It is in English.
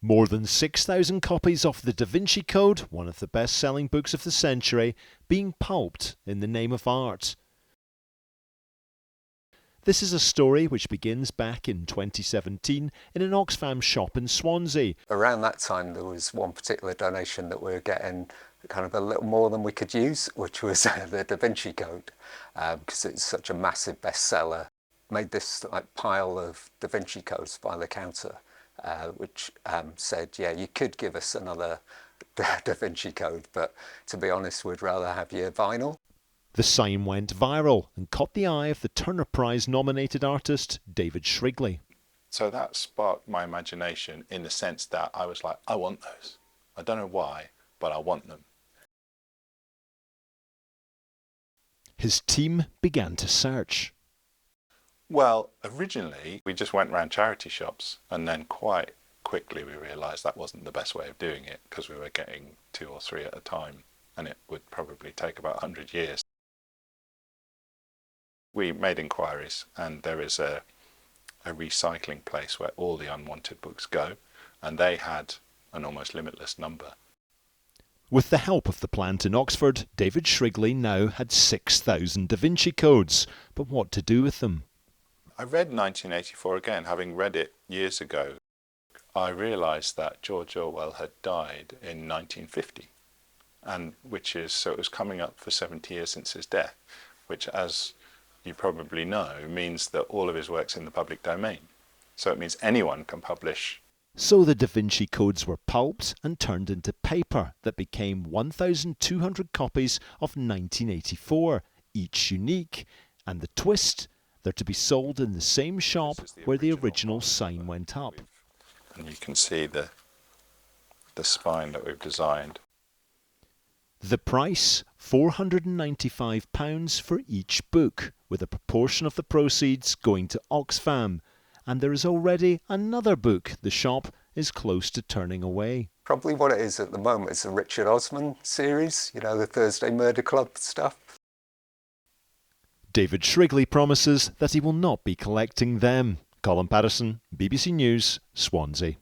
More than 6,000 copies of the Da Vinci Code, one of the best-selling books of the century, being pulped in the name of art. This is a story which begins back in 2017 in an Oxfam shop in Swansea. Around that time there was one particular donation that we were getting kind of a little more than we could use, which was the Da Vinci Code, because it's such a massive bestseller. Made this like pile of Da Vinci Codes by the counter, which said, yeah, you could give us another Da Vinci Code, but to be honest, we'd rather have your vinyl. The sign went viral and caught the eye of the Turner Prize nominated artist David Shrigley. So that sparked my imagination in the sense that I was like, I want those. I don't know why, but I want them. His team began to search. Well, originally we just went around charity shops, and then quite quickly we realised that wasn't the best way of doing it, because we were getting 2 or 3 at a time, and it would probably take about 100 years. We made inquiries, and there is a recycling place where all the unwanted books go, and they had an almost limitless number. With the help of the plant in Oxford, David Shrigley now had 6,000 Da Vinci Codes. But what to do with them? I read 1984 again, having read it years ago. I realised that George Orwell had died in 1950, and so it was coming up for 70 years since his death, which, as you probably know, means that all of his work's in the public domain. So it means anyone can publish. So the Da Vinci Codes were pulped and turned into paper that became 1,200 copies of 1984, each unique. And the twist, they're to be sold in the same shop where the original sign went up. And you can see the spine that we've designed. The price, £495 for each book, with a proportion of the proceeds going to Oxfam. And there is already another book the shop is close to turning away. Probably what it is at the moment is the Richard Osman series, you know, the Thursday Murder Club stuff. David Shrigley promises that he will not be collecting them. Colin Patterson, BBC News, Swansea.